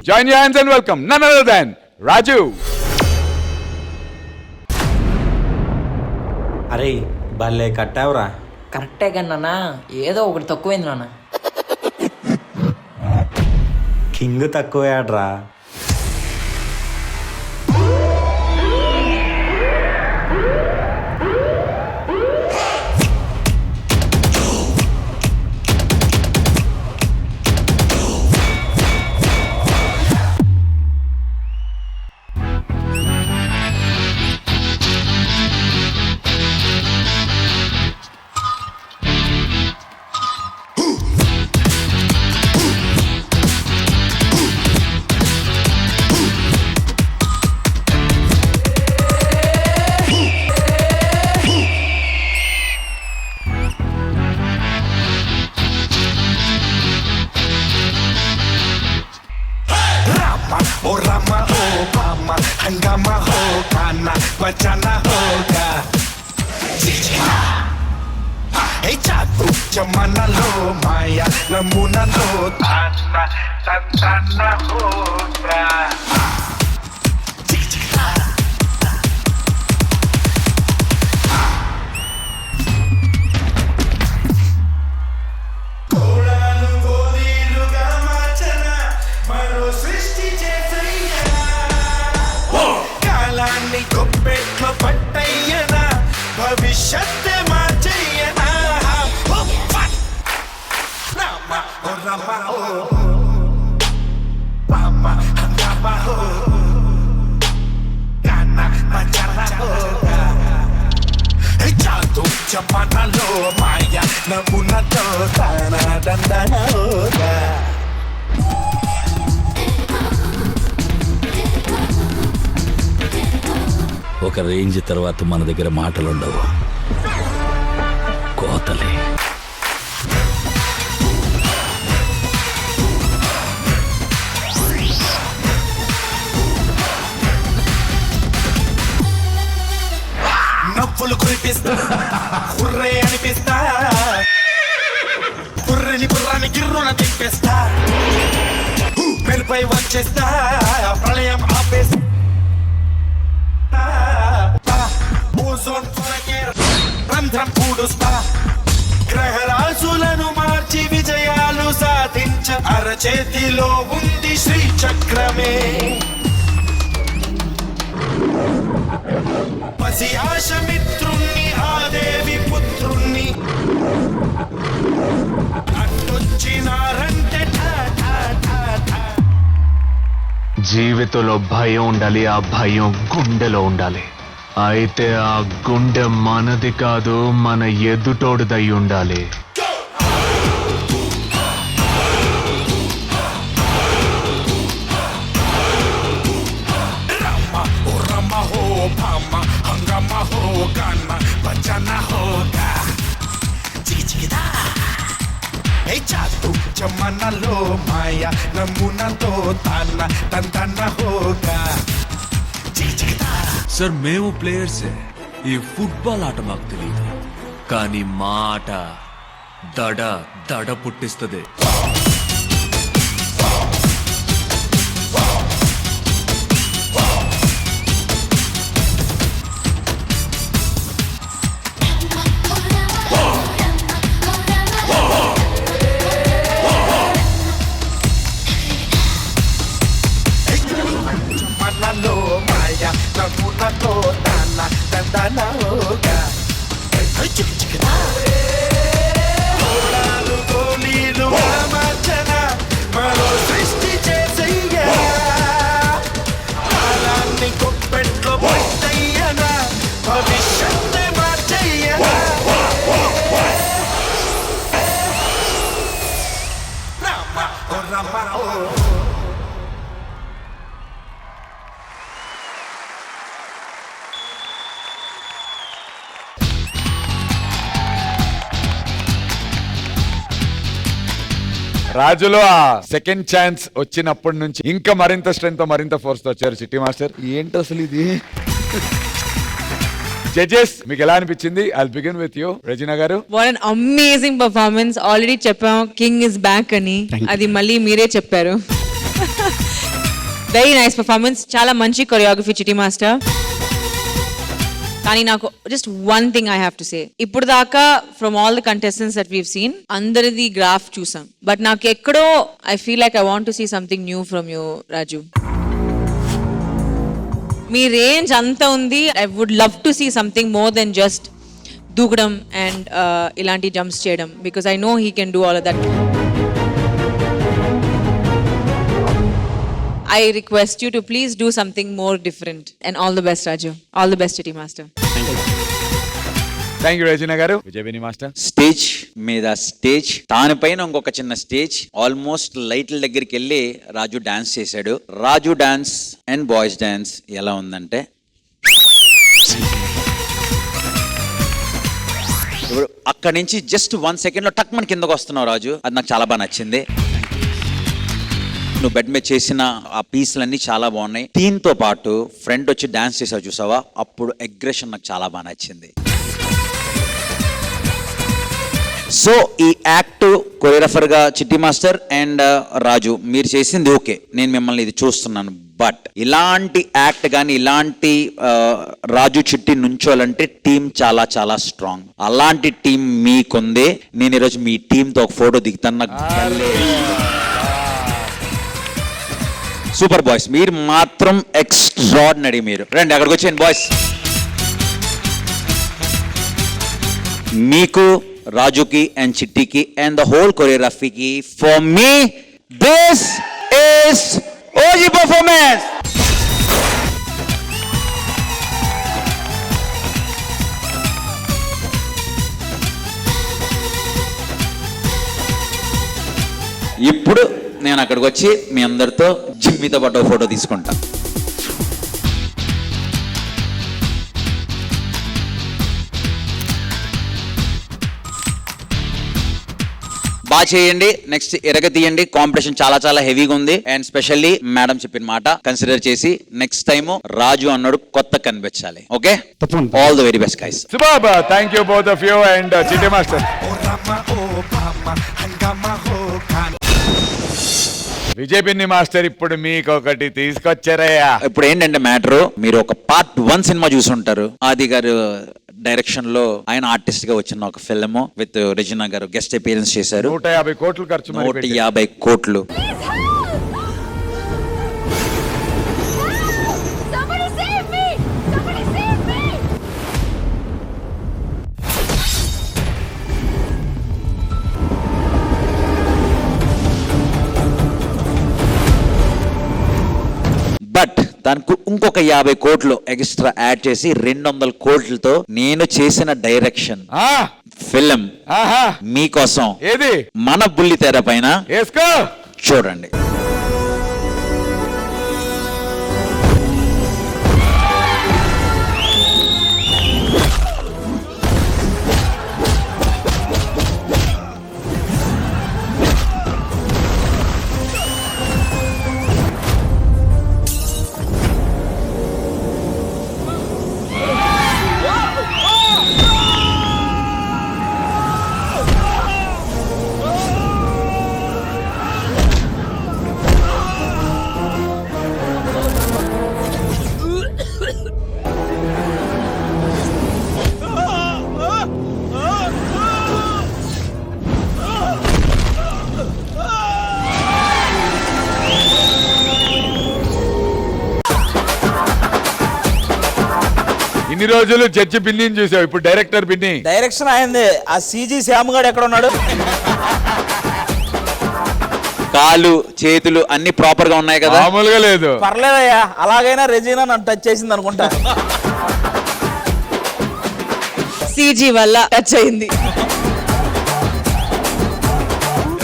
Join your hands and welcome none other than Raju. అరే భలే కట్టావురా. కరెక్టే కన్నా ఏదో ఒకటి తక్కువైంది నాన్న. కింగ్ తక్కువయాడ్రా. ओ रामा हो पामा हंगामा हो खाना बचाना होगा हे जादू जमाना लो माया नमूना लो ताना ताना होगा కొప్పెట్లో పట్టయ్యనా భవిష్యత్తు మార్చయ్యనా రామ ఓ రామ ఓ పామ హంగామ హో గానా బచానా హోగా హే జాదూ జమానాలో మాయా నమూనాతో తానా దందనా హోగా ఒక రేంజ్ తర్వాత మన దగ్గర మాటలుండవు, కోతలే. నవ్వులు కురిపిస్తా కుర్రే అనిపిస్తా కుర్రని బుర్రాని గిర్రున తిప్పేస్తా మెరుపై వచ్చేస్తా ప్రళయం ఆపేస్తా రంధ్రం పూడుస్తా గ్రహరాశులను మార్చి విజయాలు సాధించ అరచేతిలో ఉంది శ్రీచక్రమే పసి ఆశ మిత్రుణ్ణి ఆ దేవి పుత్రుణ్ణి అట్టొచ్చినారంటే జీవితంలో భయం ఉండాలి, ఆ భయం గుండెలో ఉండాలి. అయితే ఆ గుండె మనది కాదు, మన ఎదుటోడిదై ఉండాలి. రామ ఓ రామ హో పామ హంగామ హో గానా బచానా హోగా చికిచికిదా హే జాదూ జమానాలో మాయా నమూనాతో తానా తందనా హోగా సార్ మేము ప్లేయర్సే. ఈ ఫుట్బాల్ ఆట మాకు తెలియదు, కానీ మా ఆట దడ దడ పుట్టిస్తుంది. జమానాలో మాయా నమూనాతో తానా తందనా హోగా చికిచికిదా గోళీలు మార్చన మరో సృష్టి చేసయ్యా కాలాన్ని కొప్పెట్లో పట్టయ్యనా భవిష్యత్తు మార్చయ్యనా రామ ఓ రామ ఓ రాజులో ఆ సెకండ్ ఛాన్స్ వచ్చినప్పటి నుంచి ఇంకా మరింత స్ట్రెంత్ తో మరింత ఫోర్స్ తో వచ్చారు చిట్టి మాస్టర్. ఏంటి అసలు ఇది? జడ్జెస్ మీకు ఎలా అనిపించింది? I will begin with you Regina గారు. What an amazing performance. Already చెప్పాము కింగ్ ఇస్ బ్యాక్ అని, అది మళ్ళీ మీరే చెప్పారు. వెరీ నైస్ పర్ఫార్మెన్స్, చాలా మంచి కొరియోగ్రఫీ చిటి మాస్టర్. కానీ నాకు just one thing I have to say, ఇప్పుడు దాకా from all the contestants that we've seen అందరిది గ్రాఫ్ చూసాం, బట్ నాకు ఎక్కడో I feel like I want to see something new from you Raju. మీ రేంజ్ అంత ఉంది, I would love to see something more than just దూకడం అండ్ ఇలాంటి jumps చేయడం, because I know he can do all of that. I request you to please do something more different, and all the best Raju, all the best Chitty Master. Thank you Razina గారు. విజయబిని master. Stage మీద stage, దాని పైన ఇంకొక చిన్న stage, almost లైట్ల దగ్గరికి వెళ్ళి రాజు dance చేశాడు. రాజు డాన్స్ అండ్ బాయ్స్ డాన్స్ ఎలా ఉందంటే, ఇప్పుడు అక్కడి నుంచి జస్ట్ 1 సెకండ్ లో టక్ మన కిందకు వస్తున్నావు రాజు, అది నాకు చాలా బాగా నచ్చింది. నువ్వు బెడ్ మీద చేసిన ఆ పీసులన్నీ చాలా బాగున్నాయి. థీమ్తో పాటు ఫ్రెండ్ వచ్చి డాన్స్ చేసావు చూసావా, అప్పుడు అగ్రెషన్ నాకు చాలా బాగా నచ్చింది. సో ఈ యాక్ట్ కొరియోగ్రాఫర్గా చిట్టి మాస్టర్ అండ్ రాజు మీరు చేసింది ఓకే, నేను మిమ్మల్ని ఇది చూస్తున్నాను. బట్ ఇలాంటి యాక్ట్ కానీ ఇలాంటి రాజు చిట్టి నుంచోలంటే టీం చాలా చాలా స్ట్రాంగ్. అలాంటి టీం మీకుంది. నేను ఈరోజు మీ టీంతో ఒక ఫోటో దిగుతాను. నాకు సూపర్ బాయ్స్, మీరు మాత్రం ఎక్స్ట్రాడినరీ. మీరు రండి అక్కడికి వచ్చేయండి బాయ్స్. మీకు రాజుకి అండ్ చిట్టికి అండ్ ద హోల్ కొరియోగ్రఫీకి for me this is OG performance. ఇప్పుడు నేను అక్కడికి వచ్చి మీ అందరితో జిమ్మితో పాటు ఫోటో తీసుకుంటా. బాగా చేయండి. నెక్స్ట్ ఎరగ తీయండి. కాంపిటీషన్ చాలా చాలా హెవీగా ఉంది. అండ్ స్పెషల్లీ మేడం చెప్పిన మాట కన్సిడర్ చేసి నెక్స్ట్ టైం రాజు అన్నాడు కొత్త కనిపించాలి. Okay, all the very best guys. Super, thank you both of you and చిట్టి మాస్టర్. విజయబిన్ని మాస్టర్ ఇప్పుడు మీకు ఒకటి తీసుకొచ్చారయ్యా. ఇప్పుడు ఏంటంటే మ్యాటర్, మీరు ఒక పార్ట్ 1 సినిమా చూసుంటారు. ఆది గారు డైరెక్షన్ లో ఆయన ఆర్టిస్ట్ గా వచ్చిన ఒక ఫిల్మ్ విత్ రెజినా గారు గెస్ట్ అపియరెన్స్ చేశారు. 150 కోట్లు ఖర్చు. 150 కోట్లు. బట్ దానికి ఇంకొక 50 కోట్లు ఎక్స్ట్రా యాడ్ చేసి 200 కోట్లతో నేను చేసిన డైరెక్షన్ ఫిల్మ్ మీకోసం ఏది మన బుల్లి తెర పైన వేసుకో చూడండి. ఇన్ని రోజులు జడ్జి బిన్నిని చూసావు, ఇప్పుడు డైరెక్టర్ బిన్ని. డైరెక్షన్ అయింది. ఆ సీజీ శ్యామ్ గారు ఎక్కడ ఉన్నాడు? కాలు చేతులు అన్ని ప్రాపర్ గా ఉన్నాయి కదా? మామూలుగా లేదు. పర్లేదయ్యా, అలాగైనా రెజీనా నన్ను టచ్ చేసింది అనుకుంటా. సీజీ వల్ల టచ్ అయింది.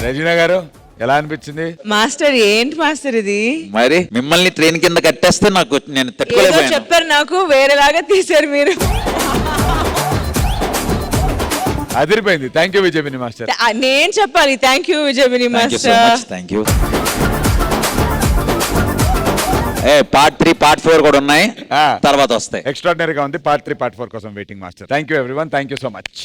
రెజీనా గారు ఎలా అనిపించింది? మాస్టర్ ఏంటి మాస్టర్ ఇది? మరి మిమ్మల్ని ట్రైన్ కింద కట్టేస్తే నాకు నేను తట్టుకోలేకపోయాను. చెప్పారు నాకు, వేరేలాగా తీశారు మీరు. అదిరిపోయింది. Thank you Vijay Binni master. నేను చెప్పాలి thank you Vijay Binni master. Thank you. Part 3 part 4 కూడా ఉన్నాయి, తర్వాత వస్తాయి. ఎక్స్ట్రాడినరీగా ఉంది. పార్ట్ 3 పార్ట్ 4 కోసం waiting master. Thank you everyone. Thank you so much.